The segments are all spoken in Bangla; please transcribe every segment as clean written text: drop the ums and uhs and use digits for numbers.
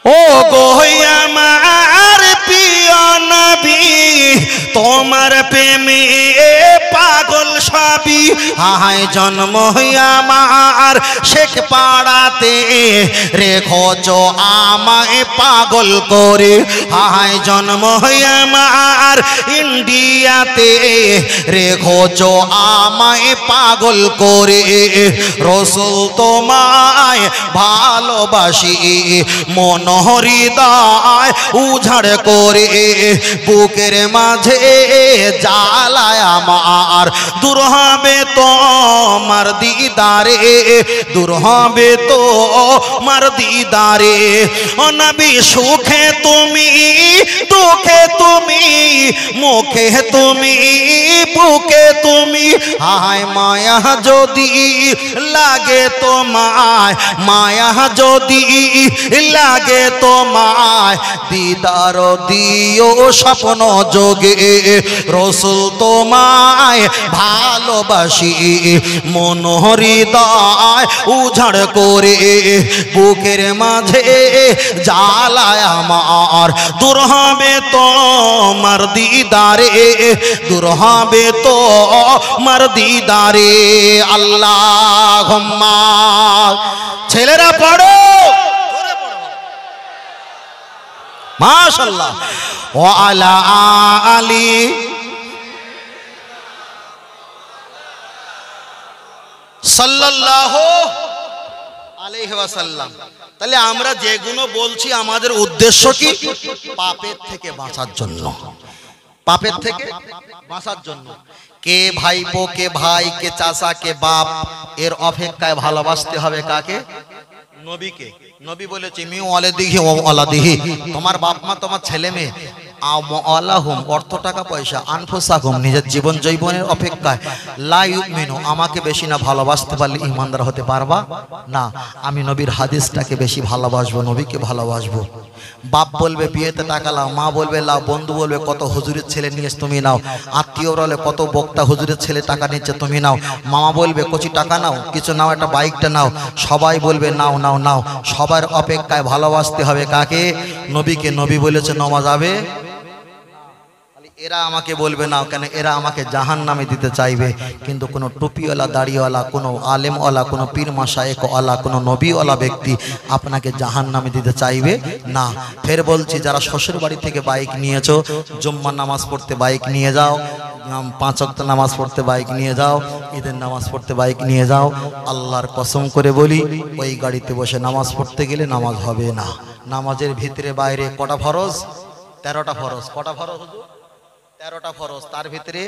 ও গো আমার প্রিয় নবী তোমার প্রেমে পাগল সবই হায় জন্ম আমার শেখ পাড়াতে রেখোছো আমায় পাগল করে হায় জন্ম আমার ইন্ডিয়াতে রেখোছো আমায় পাগল করে রসুল তোমায় ভালোবাসি মন হৃদয় উজাড় করে বুকের মাঝে জ্বালায় আমার দূর হবে তোমার দিদারে দূর হবে তোমার দিদারে ও নবী সুখে তুমি দুঃখে তুমি মুখে তুমি বুকে তুমি হায় মায়া যদি লাগে তোমায় মায়া যদি লাগে তোমায় দিদার দিও স্বপ্ন যোগে রসুল তোমায় ভালোবাসি মন হৃদয় উজাড় করে বুকের মাঝে জ্বালায় আমার দূর হবে তোমার দিদারে দূর হবে তোমার দিদারে আল্লাহুম্মা ছেলেরা পড়ো মাশাআল্লাহ ওয়া আলা আলি সাল্লাল্লাহু আলাইহি ওয়াসাল্লাম। তাহলে আমরা যেগুলো বলছি আমাদের উদ্দেশ্য কি? পাপের থেকে বাঁচার জন্য, পাপের থেকে বাঁচার জন্য। কে ভাইপো, কে ভাই, কে চাচা, কে বাপ, এর অপেক্ষায় ভালোবাসতে হবে কাকে? নবীকে। নবী বলেছে মি ওয়ালাদিহি ওয়া ওয়ালাদিহি, তোমার বাপ মা তোমার ছেলে মেয়ে, আওয়ালাহুম অর্থ টাকা পয়সা, আনফুসাকুম নিজের জীবন জৈবনের অপেক্ষায়, লা ইউমিনু আমাকে বেশি না ভালোবাসতে পারলে ঈমানদার হতে পারবা না। আমি নবীর হাদিসটাকে বেশি ভালোবাসবো, নবীকে ভালোবাসবো। বাপ বলবে বিয়েতে টাকা লাও, মা বলবে লাও, বন্ধু বলবে কত হুজুরের ছেলে নিয়ে তুমি নাও, আত্মীয় বলে কত বক্তা হুজুরের ছেলে টাকা নিচ্ছে তুমি নাও, মামা বলবে কচি টাকা নাও, কিছু নাও, একটা বাইকটা নাও, সবাই বলবে নাও নাও নাও। সবার অপেক্ষায় ভালোবাসতে হবে কাকে? নবীকে। নবী বলেছে নামাজ হবে, এরা আমাকে বলবে না কেন, এরা আমাকে জাহান্নামে দিতে চাইবে। কিন্তু কোনো টুপিওয়ালা, দাড়িওয়ালা, কোনো আলেমওয়ালা, কোনো পীর মাশায়েখওয়ালা, কোনো নবীওয়ালা ব্যক্তি আপনাকে জাহান্নামে দিতে চাইবে না। ফের বলছি, যারা শ্বশুর বাড়ি থেকে বাইক নিয়েছো, জুম্মার নামাজ পড়তে বাইক নিয়ে যাও, 5 ওয়াক্ত নামাজ পড়তে বাইক নিয়ে যাও, ঈদের নামাজ পড়তে বাইক নিয়ে যাও। আল্লাহর কসম করে বলি, ওই গাড়িতে বসে নামাজ পড়তে গেলে নামাজ হবে না। নামাজের ভিতরে বাইরে কটা ফরজ? 13টা ফরজ। কটা ফরজ? 13টা ফরজ। তার ভিতরে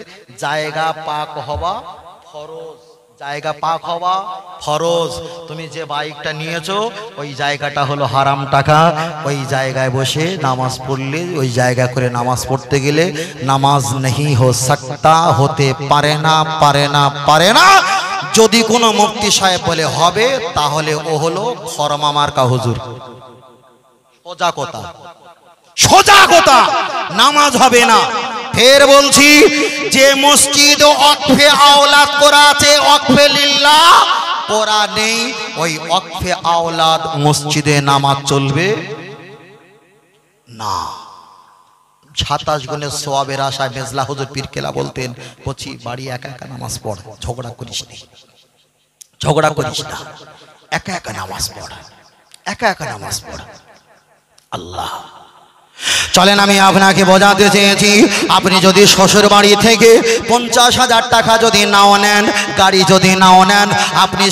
জায়গা পাক হওয়া ফরজ, জায়গা পাক হওয়া ফরজ। তুমি যে বাইকটা নিয়েছো ওই জায়গাটা হলো হারাম টাকা, ওই জায়গায় বসে নামাজ পড়লে, ওই জায়গা করে নামাজ পড়তে গেলে নামাজ নেহি হো সকতা, হতে পারে না, পারে না, পারে না। যদি কোনো মুফতি সাহেব বলে হবে, তাহলে ও হলো খরমা মার্কা হুজুর। সোজা কথা, সোজা কথা, নামাজ হবে না। ফের বলছি, যে মসজিদ ওয়াকফে আওলাদ করা আছে, ওয়াকফে লিল্লাহ করা নেই, ওই ওয়াকফে আওলাদ মসজিদে নামাজ চলবে না। 27 গুণের সওয়াবের আশায় মেজলা হুজুর পীর কেলা বলতেন, বলছি বাড়ি একা একা নামাজ পড়, ঝগড়া করিস না, ঝগড়া করিস না, একা একা নামাজ পড়, একা একা নামাজ পড়। আল্লাহ চলেন, আমি আপনাকে বোঝাতে চেয়েছি, আপনি যদি শ্বশুর বাড়ি থেকে 50,000 টাকা যদি নাও নেন, গাড়ি যদি নাও নেন, আপনি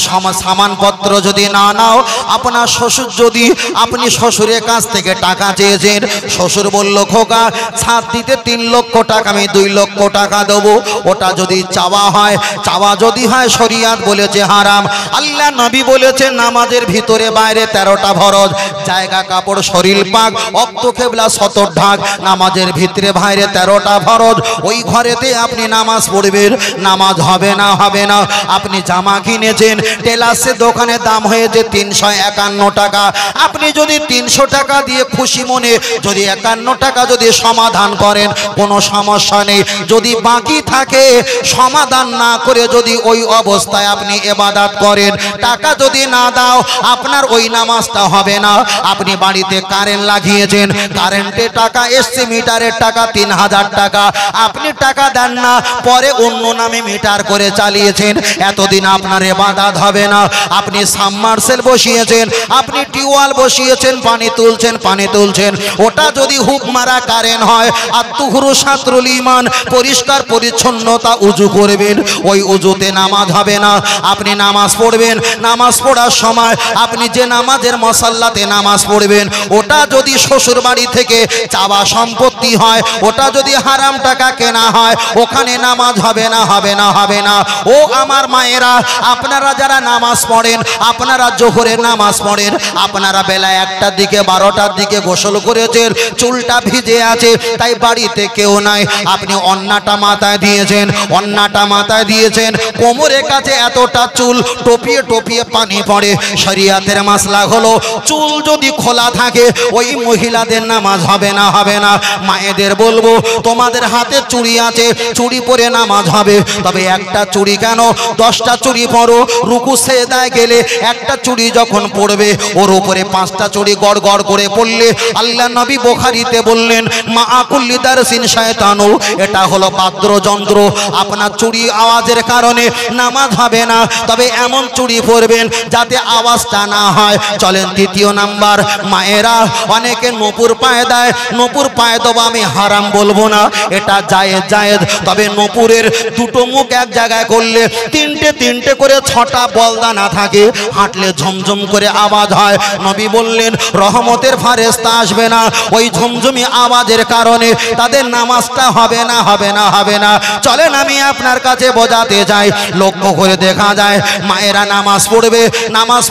সামানপত্র যদি না নাও, আপনার শ্বশুর যদি, আপনি শ্বশুরের কাছ থেকে টাকা চেয়েছেন, শ্বশুর বলল খোকা ছাদ দিতে 3 লক্ষ টাকা, আমি 2 লক্ষ টাকা দেবো, ওটা যদি চাওয়া হয়, চাওয়া যদি হয়, শরিয়াত বলেছে হারাম। আল্লাহ নবী বলেছে নামাজের ভিতরে বাইরে 13টা ফরজ, জায়গা কাপড় শরীর পাক, অক্ত কেবলা 70 ভাগ, নামাজের ভিতরে বাইরে 13টা ফরজ। ওই ঘরেতে আপনি নামাজ পড়বেন, নামাজ হবে না হবে না। আপনি জামা কিনেছেন, টেলার্সে দোকানে দাম হয়েছে 351 টাকা। আপনি যদি 300 টাকা দিয়ে খুশি মনে যদি 51 টাকা যদি সমাধান করেন কোনো সমস্যা নেই। যদি বাকি থাকে সমাধান না করে যদি ওই অবস্থায় আপনি ইবাদত করেন, টাকা যদি না দাও আপনার ওই নামাজটা হবে না। আপনি বাড়িতে কারেন্ট লাগিয়েছেন, কারেন্টের টাকা এসছে, মিটারের টাকা 3000 টাকা, আপনি টাকা দেন না, পরে অন্য নামে মিটার করে চালিয়েছেন, এতদিন আপনার ইবাদত হবে না। আপনি সাবমার্সেল বসিয়েছেন, আপনি টিউবওয়েল বসিয়েছেন, পানি তুলছেন, ওটা যদি হুক মারা কারেন্ট হয়, আত্তুহুরু শাতরুল ঈমান, পরিষ্কার পরিচ্ছন্নতা উজু করবেন, ওই উজুতে নামাজ হবে না। আপনি নামাজ পড়বেন, নামাজ পড়ার সময় আপনি যে নামাজের মশাল্লাতে নামাজ পড়বেন ওটা যদি শ্বশুর বাড়ি থেকে চাওয়া সম্পত্তি হয়, ওটা যদি হারাম টাকা কেনা হয়, ওখানে নামাজ হবে না হবে না হবে না। ও আমার মায়েরা, আপনারা যারা নামাজ পড়েন, আপনারা জোহরের নামাজ পড়েন, আপনারা বেলা 1টার দিকে 12টার দিকে গোসল করেছেন, চুলটা ভিজে আছে, তাই বাড়িতে কেউ নাই, আপনি অন্নাটা মাথায় দিয়েছেন, কোমরের কাছে এতটা চুল, টপিয়ে টপিয়ে পানি পড়ে। শরিয়াতের মাসলা হলো চুল যদি খোলা থাকে ওই মহিলাদের নামাজ হবে না হবে না। মায়েদের বলবো তোমাদের হাতে চুড়ি আছে, চুড়ি পরে নামাজ হবে, তবে একটা চুড়ি কেন, 10টা চুড়ি পরো। রুকু সেজদায় গেলে একটা চুড়ি যখন পড়বে ওর উপরে 5টা চুড়ি গড় গড় করে পড়লে আল্লাহ নবী বুখারীতে বললেন মা আকুল্লি দারসিন শয়তানু, এটা হলো বাদ্যযন্ত্র, আপনার চুড়ি আওয়াজের কারণে নামাজ হবে না, তবে এমন চুড়ি পরবেন যাতে আওয়াজটা না হয়। চলেন 3য় নাম্বার, মায়েরা অনেকে নূপুর পায়ে দেয়, নূপুর পায়ে দেবো, আমি হারাম বলবো না, এটা জায়েজ, তবে নূপুরের দুটো মুখ এক জায়গায় করলে তিনটে করে 6টা বলদানা থাকে, হাঁটলে ঝমঝম করে আওয়াজ হয়। নবী বললেন রহমতের ফেরেশতা আসবে না, ওই ঝমঝমি আওয়াজের কারণে তাদের নামাজটা হবে না হবে না হবে না। চলেন আমি আপনার কাছে বোঝাতে যাই, লক্ষ্য করে দেখা যায় মায়েরা নামাজ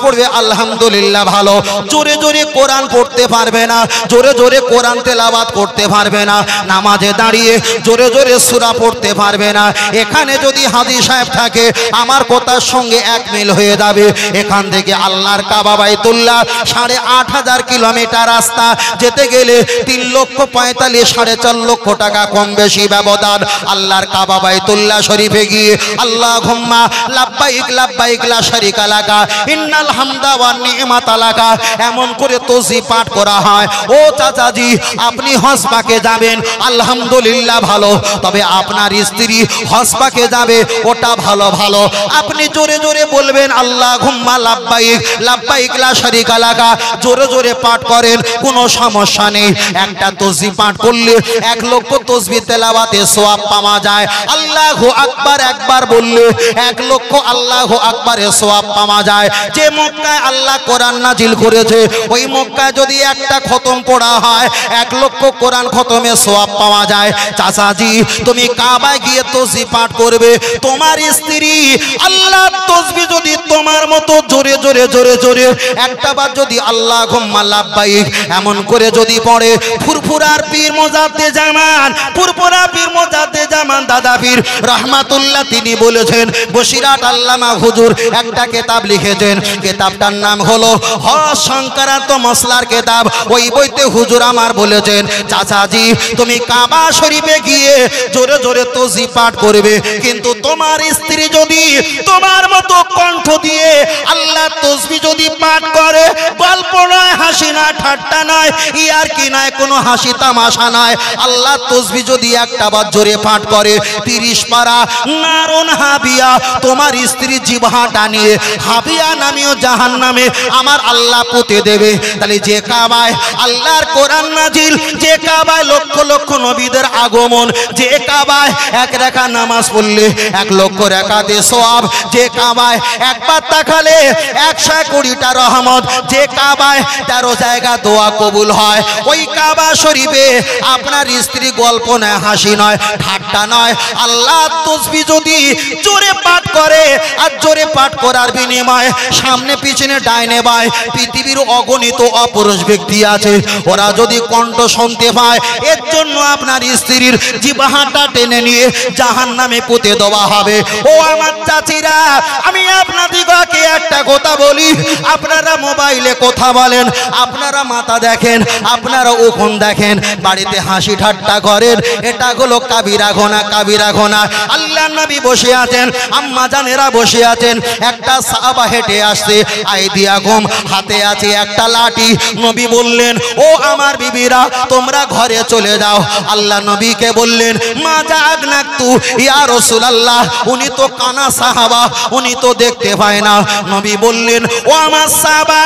পড়বে আলহামদুলিল্লাহ ভালো, জোরে জোরে কোরআন পড়তে পারবে না, জোরে জোরে কোরআন তেলাওয়াত করতে পারবে না, নামাজে দাঁড়িয়ে জোরে জোরে সূরা পড়তে পারবে না। এখানে যদি হাজী সাহেব থাকে আমার কথার সঙ্গে এক মিল হয়ে যাবে। এখান থেকে আল্লাহর কাবা বাইতুল্লাহ 8500 কিলোমিটার রাস্তা, যেতে গেলে 3,45,000 4.5 লক্ষ টাকা কম বেশি ব্যবধান। আল্লাহর কাবা বাইতুল্লাহ শরীফে গিয়ে আল্লাহুম্মা লাব্বাইক লাব্বাইক লা শারীকা লাকা ইন্নাল হামদা ওয়ান নি'মাতা লাকা এমন করে তাসবিহ পাঠ করা হয়। ও চাচাজি, আপনি হজ পাকে যাবেন, আলহামদুলিল্লাহ ভালো, তবে আপনার স্ত্রী হজ পাকে যাবে, ওটা ভালো। আপনি জোরে জোরে বলবেন আল্লাহুম্মা লাব্বাইক লাব্বাইক লা শারীকা লাকা, জোরে জোরে পাঠ করেন, কোনো সমস্যা নেই। একটা তাসবিহ পাঠ করলে 1 লক্ষ তাসবিহ তেলাওয়াতে সওয়াব পাওয়া যায়। আল্লাহু আকবার একবার বললে 1 লক্ষ আল্লাহু আকবারে সওয়াব পাওয়া যায়। যে মক্কায় আল্লাহ কোরআন নাজিল করেছে ওই মক্কায় যদি একটা খতম পড়া হয় 1 লক্ষ কোরআন খতমে সওয়াব পাওয়া যায়। চাচাজি, তুমি কাবায় গিয়ে তাসবিহ পাঠ করবে, তোমার স্ত্রী আল্লাহ তাসবিহ যদি তোমার মতো জোরে জোরে জোরে জোরে একটা বার যদি আল্লাহুম্মা লাব্বাইক এমন করে যদি পড়ে, ফুরফুরার পীর মুজাদ্দিদ জামান দাদা পীর রাহমাতুল্লাহ তিনি বলেছেন, বসিরাট আল্লামা হুজুর একটা কিতাব লিখেছেন, কিতাবটার নাম হলো হজ সংক্রান্ত মসলার কিতাব। ওই বইতে হুজুর আমার বলেছেন, চাচাজি তুমি কাবা শরীফে গিয়ে জোরে জোরে তাসবিহ পাঠ করবে, কিন্তু তোমার স্ত্রী যদি তোমার মতো কণ্ঠ দিয়ে আল্লাহ তাসবিহ যদি পাঠ করে, গল্প নয়, হাসি নয়, ঠাট্টা নয়, ইয়ার কি নয়, কোনো হাসি তামাশা নয়, আল্লাহ তাসবিহ যদি একটা বার জোরে পাঠ করে 30 পারা নারুন হাবিয়া, তোমার স্ত্রী জিহ্বাটা নিয়ে হাবিয়া নামীয় জাহান্নামে আমার আল্লাহ পুঁতে দেবে। তাহলে যে কাবায় আল্লাহর কোরআন নাজিল, যে কাবায় লক্ষ লক্ষ নবীদের আগমন, যে কাবায় 1 রাকাত নামাজ পড়লে 1 লক্ষ রাকাতে সওয়াব, যে কাবায় একবার তাকালে 120টা রহমত, যে কাবায় 13 জায়গা দোয়া কবুল হয়, ওই কাবা শরীফে আপনার স্ত্রী গল্প নয়, হাসি নয়, ঠাট্টা নয়, আল্লাহ তাসবিহ যদি জোরে পাঠ করে আর জোরে পাঠ করার বিনিময়ে সামনে পিছনে ডাইনে বাঁয়ে পৃথিবীর অগণিত অপুরুষ ব্যক্তি আছে, ওরা যদি কণ্ঠ শুনতে পায়, এর জন্য আপনার স্ত্রীর জিহ্বাটা টেনে নিয়ে জাহান্নামে পুঁতে দেওয়া হবে। ও আমার চাচিরা, আমি আপনাদিগকে একটা কথা বলি, আপনারা মোবাইলে কথা বলেন, আপনারা মাথা দেখেন, আপনারা উকুন দেখেন, বাড়িতে হাসি ঠাট্টা করেন, এটা হলো কাবিরা গুনাহ, কাবিরা গুনাহ। আল্লাহর নবী বসে আছেন, আম্মা জানেরা বসে আছেন, একটা সাহাবা হেঁটে আসছে, আইদিয়াকুম, হাতে আছে একটা লাঠি। নবী বললেন, ও আমার বিবিরা, তোমরা ঘরে চলে যাও। আল্লাহ নবীকে বললেন, মা জাগনাতু ইয়া রাসূলুল্লাহ, উনি তো কানা সাহাবা, উনি তো দেখতে পায় না। নবী বললেন, ও আমার সাহাবা,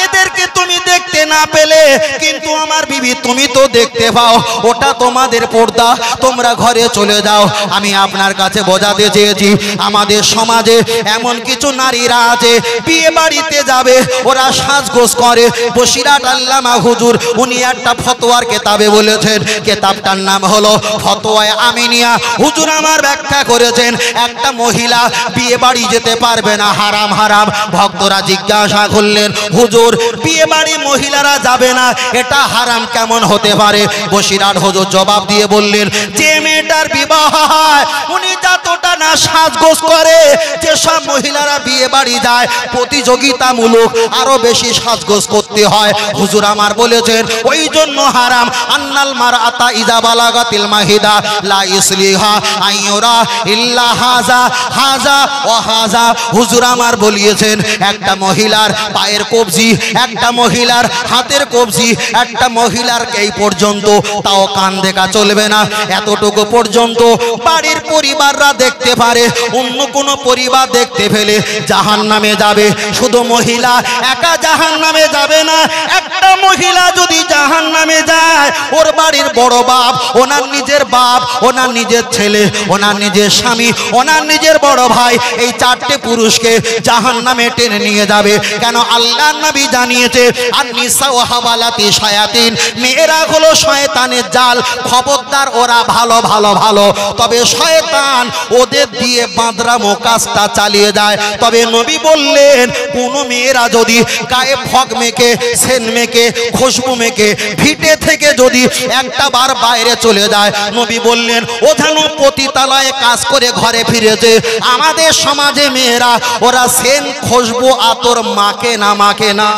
এদেরকে তুমি দেখতে না পেলে কিন্তু আমার বিবি তুমি তো দেখতে পাও, ওটা তোমাদের পর্দা, তোমরা ঘরে চলে যাও। আমি আপনার কাছে বোঝাতে চেয়েছি, আমাদের সমাজে এমন কিছু নারীরা আছে, বিয়ে বাড়িতে যাবে, ওরা সাজগোজ করে। বসিরাট আল্লামা হুজুর উনি একটা ফতোয়ার কেতাবে বলেছেন, কেতাবটার নাম হলো ফতোয়ায়ে আমিনিয়া। হুজুর আমার ব্যাখ্যা করেছেন, একটা মহিলা বিয়ে বাড়ি যেতে পারবে না, হারাম হারাম। ভক্তরা জিজ্ঞাসা করলেন, হুজুর বিয়ে বাড়ি মহিলারা যাবে না, এটা হারাম কেমন হতে পারে? বসিরাট হুজুর জবাব দিয়ে বললেন, যে মেয়েটার বিবাহ হয় উনি যতটা না সাজগোজ করে, যেসব মহিলারা বিয়ে বাড়ি যায় প্রতিযোগিতামূলক আরো বেশি সাজগোজ করতে হয়। হুজুর আমার বলেছেন, ওই জন্য হারাম। আন্নাল মারআতা ইজা বালাগাতিল মাহিদা লা ইসলিহা আইয়ুরা ইল্লা হাজা হাজা ওয়া হাজা। হুজুর আমার বলিয়েছেন, একটা মহিলার পায়ের কবজি, একটা মহিলার হাতের কবজি, একটা মহিলার এই পর্যন্ত, তাও কান দেখা চলবে না, এতটুকু পর্যন্ত বাড়ির পরিবাররা দেখতে পারে। অন্য কোন পরিবার দেখতে পেলে জাহান্নামে যাবে। শুধু মহিলা একা জাহান্নামে যাবে না, একটা মহিলা যদি জাহান্নামে যায়, ওর বাড়ির বড় বাপ, ওনার নিজের বাপ, ওনার নিজের ছেলে, ওনার নিজের স্বামী, ওনার নিজের বড় ভাই, এই চারটে পুরুষকে জাহান্নামে টেনে নিয়ে যাবে। কেন? আল্লাহর নবী জানিয়েছে, আর নিসা ও হাওয়ালাতি শায়াতিন, মেয়েরা হলো শয়তানের জাল। খবরদার, ওরা ভালো ভালো ভালো, তবে শয়তান ওদের দিয়ে বাঁদরামো কাজটা চালিয়ে যায়। তবে নবী বললেন, কোন মেয়েরা যদি গায়ে ফগ মেখে, সেন মেখে, খুশবু মেখে ভিটে থেকে যদি একটা বার বাইরে চলে যায়, নবী বললেন ও যেন পতিতালয়ে কাজ করে ঘরে ফিরেছে। আমাদের সমাজে মেয়েরা ওরা সেন খুশবু আতর মাকে না, মাকে না।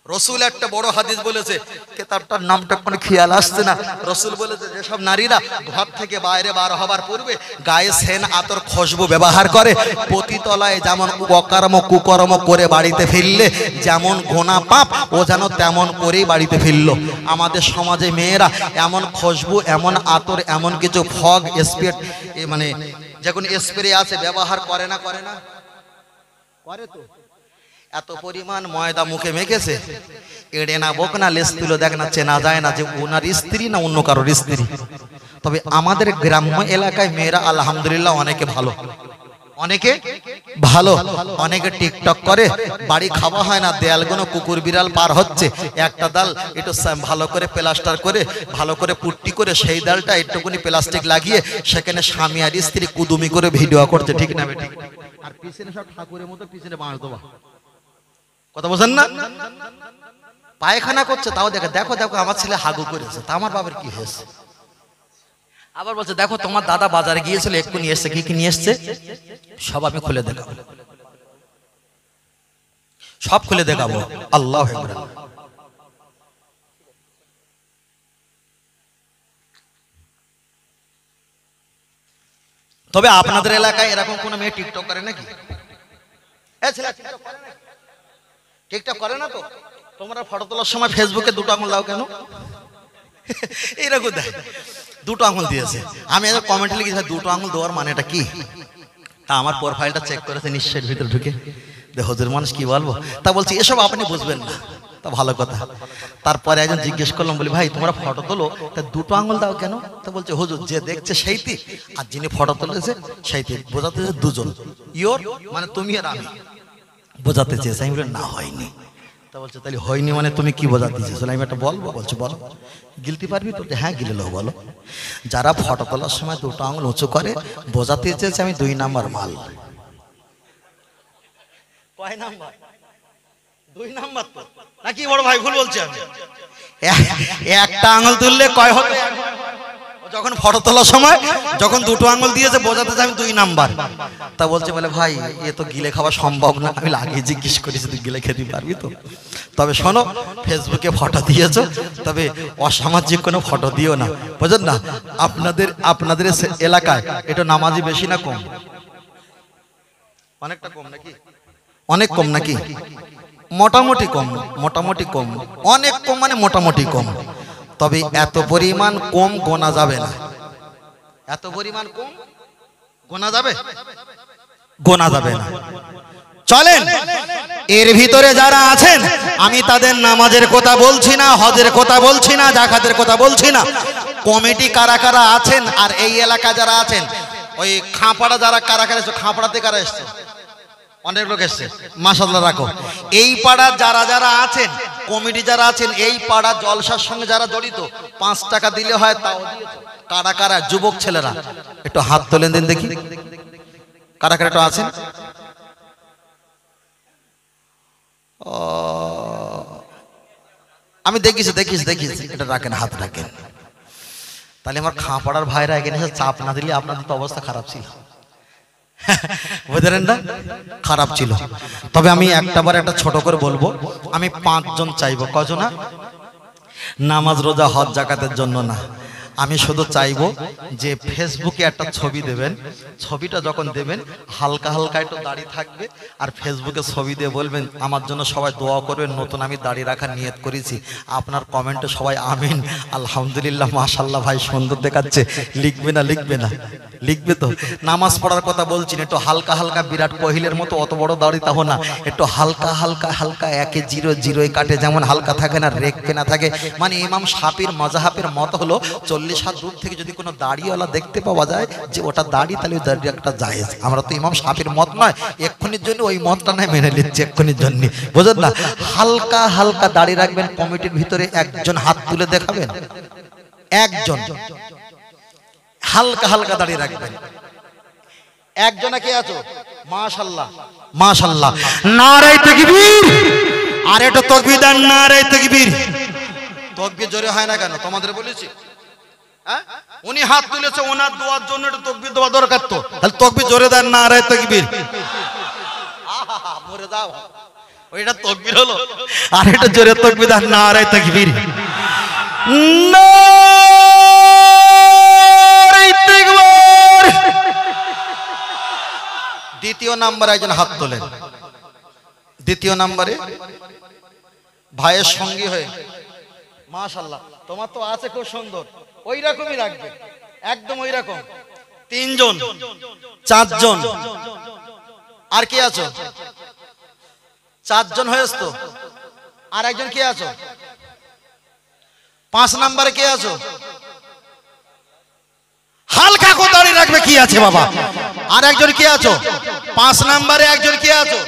রসুল একটা বড় হাদিস বলেছে, কেতাবটার নামটা কোনো খেয়াল আসছে না। রসুল বলেছে, যেসব নারীরা ঘর থেকে বাইরে বার হবার পূর্বে গায়ে সেন আতর খুশবু ব্যবহার করে, পতিতলায় যেমন অকর্ম কুকর্ম করে বাড়িতে ফিরলে যেমন গোনা পাপ, ও যেন তেমন করেই বাড়িতে ফিরল। আমাদের সমাজে মেয়েরা এমন খুশবু, এমন আতর, এমন কিছু ফগ স্প্রে, মানে যখন স্প্রে আছে ব্যবহার করে না, করে না, করে তো। এত পরিমাণ ময়দা মুখে মেখেছে, এড়ে না বোক না লেস তুলো দেখ না, চেনা যায় না যে ওনার স্ত্রী না অন্য কারোর স্ত্রী। তবে আমাদের গ্রাম্য এলাকায় মেয়েরা আলহামদুলিল্লাহ অনেকে ভালো, অনেকে ভালো, অনেকে টিকটক করে। বাড়ি খাওয়া হয় না, দেয়ালগুলো কুকুর বিড়াল পার হচ্ছে, একটা ডাল একটু ভালো করে প্লাস্টার করে, ভালো করে পুট্টি করে, সেই ডালটা একটুকুনি প্লাস্টিক লাগিয়ে সেখানে স্বামী আর স্ত্রী কুদুমি করে ভিডিও করছে, ঠিক না বেঠিক? আর পিছনে সব ঠাকুরের মতো পিছনে বাঁশ দেওয়া, কথা বোঝেন না? পায়খানা করছে, তাও দেখে, দেখো দেখো আমার ছেলে হাগু করেছে, তা আমার বাবার কি হয়েছে? আবার বলছে, দেখো তোমার দাদা বাজারে গিয়েছিল, এক্ষুনি এসছে, কি কি নিয়ে এসছে সব আমি খুলে দেখাবো, সব খুলে দেখাবো। আল্লাহু আকবার। তবে আপনাদের এলাকায় এরকম কোন মেয়ে টিকটক করে নাকি? টিকটক করে না তো? তোমরা ফটো তোলার সময় ফেসবুকে দুটো আঙুল দাও কেন? এইরকম দেয়, দুটো আঙুল দিয়েছে। আমি কমেন্টে লিখেছি, দুটো আঙুল দেওয়ার মানেটা কি? তা আমার প্রোফাইলটা চেক করেছে নিশ্চয়ই, ভিতরে ঢুকে হুজুর মানুষ কি বলবো, তা বলছি এসব আপনি বুঝবেন না। তা ভালো কথা। তারপরে একজন জিজ্ঞেস করলাম, বলি ভাই তোমরা ফটো তোলো, তা দুটো আঙুল দাও কেন? তা বলছে হুজুর যে দেখছে সেইটি, আর যিনি ফটো তুলেছে সেইটি, বোঝাতে দুজন, ইয়োর মানে তুমি আর আমি, বোঝাতে চেয়েছে। আমি বলি না, হয়নি, তা বলছে তাহলে হয়নি মানে তুমি কি বোঝাতে দিয়েছো? আমি একটা বলবো, বলছে বলো। গিলতে পারবি তো? হ্যাঁ গিলে লো, বলো। যারা ফটো তোলার সময় দুটো আঙুল উঁচু করে বোঝাতে চেয়েছে আমি 2 নাম্বার মাল। কয় নাম্বার? 2 নাম্বার তো নাকি বড় ভাই? ভুল বলছি আমি? একটা আঙুল তুললে কয় হতো? যখন ফটো তোলার সময় যখন দুটো আঙুল দিয়েছে বোঝাতে চাই আমি 2 নাম্বার। তা বলছে বলে ভাই এ তো গিলে খাওয়া সম্ভব না। আমি লাগিয়ে জিজ্ঞেস করেছি তুই গিলে খেতে পারবি তো? তবে শোনো, ফেসবুকে ফটো দিয়েছো, তবে অসামাজিক কোনো ফটো দিও না, বুঝলেন না? আপনাদের এলাকায় এটা নামাজি বেশি না কম? অনেকটা কম নাকি? অনেক কম নাকি? মোটামুটি কম, মোটামুটি কম, অনেক কম মানে মোটামুটি কম। তবে এত পরিমাণ কম গোনা যাবে না। এত পরিমাণ কম গোনা যাবে? গোনা যাবে না। চলেন, এর ভিতরে যারা আছেন আমি তাদের নামাজের কথা বলছি না, হজের কথা বলছি না, জাকাতের কথা বলছি না। কমিটি কারা কারা আছেন আর এই এলাকা যারা আছেন, ওই খাঁপাড়া যারা কারা কারা এসছে, খাঁপাড়াতে কারা এসছে? অনেক লোক এসছে, মাশাআল্লাহ রাখো। এই পাড়ার যারা যারা আছেন, কমিটি যারা আছেন, এই পাড়া জলসার সঙ্গে যারা জড়িত, 5 টাকা দিলে হয় তাও দিয়েছো। কারা কারা যুবক ছেলেরা একটু হাত তোলেন দিন দেখি, কারা কারা একটু আছেন? আমি দেখিছি, এটা রাখেন, হাত রাখেন। তাহলে আমার খাঁপাড়ার ভাইরা এখানে এসে চাপ না দিলে আপনাদের তো অবস্থা খারাপ ছিল, বুঝলেন না? খারাপ ছিল। তবে আমি একটা ছোট করে বলবো, আমি 5 জন চাইবো। কজন? নামাজ রোজা হজ জাকাতের জন্য না, আমি শুধু চাইবো যে ফেসবুকে একটা ছবি দেবেন, ছবিটা যখন দেবেন হালকা হালকা একটু দাড়ি থাকবে, আর ফেসবুকে ছবি দিয়ে বলবেন আমার জন্য সবাই দোয়া করবেন, নতুন আমি দাড়ি রাখার নিয়ত করেছি। আপনার কমেন্টে সবাই আমিন, আলহামদুলিল্লাহ, মাশাআল্লাহ ভাই সুন্দর দেখাচ্ছে। লিখবে না? লিখবে না? লিখবে তো? নামাজ পড়ার কথা বলছি না, একটু হালকা হালকা, বিরাট কোহলির মতো অত বড় দাড়ি তাও না, একটু হালকা হালকা হালকা, 1 0 কাটে যেমন হালকা থাকে না, রেখে না থাকে। মানে ইমাম শাফির মাযহাবের মত হলো 40 হাত দূর থেকে যদি কোনো দাড়িওয়ালা দেখতে পাওয়া যায় যে ওটা দাড়ি, তাহলে ওই দাড়ি একটা জায়েজ। আমরা তো ইমাম শাফির মত নয়, এক্ষুনির জন্য ওই মতটা নয় মেনে নিচ্ছি, এক্ষুনির জন্য, বুঝলেন না? হালকা হালকা দাড়ি রাখবেন। কমিটির ভিতরে একজন হাত তুলে দেখাবেন, একজন হালকা হালকা দাড়ি রাখবেন। একজনে কে আছো? মাশাআল্লাহ, মাশাআল্লাহ, নারে তাকবীর! আর এটা তাকবীর দেন, নারে তাকবীর! তাকবীর জোরে হয় না কেন তোমাদের বলেছি? হ্যাঁ, উনি হাত তুলেছে, ওনার দোয়ার জন্য এটা তাকবীর দেওয়া দরকার তো, তাহলে তাকবীর জোরে দেন, নারে তাকবীর! আহা মরে যাও, ওইটা তাকবীর হলো। আর এটা জোরে তাকবীর দেন, নারে তাকবীর! দ্বিতীয় নাম্বারে একজন হাত তোলেন। দ্বিতীয় নাম্বারে ভাইয়ের সঙ্গী হয়ে, মাশাআল্লাহ তোমার তো আছে খুব সুন্দর, ওই রকমই রাখবে, একদম ওই রকম। 3 জন, 4 জন, আর কে আছো? 4 জন হয়েছ তো, আর একজন কে আছো? 5 নাম্বারে কে আছো? হালকা করে দাঁড়িয়ে রাখবে, কি আছে বাবা? আর একজন কে আছো? 5 নাম্বারে একজন কে আছো?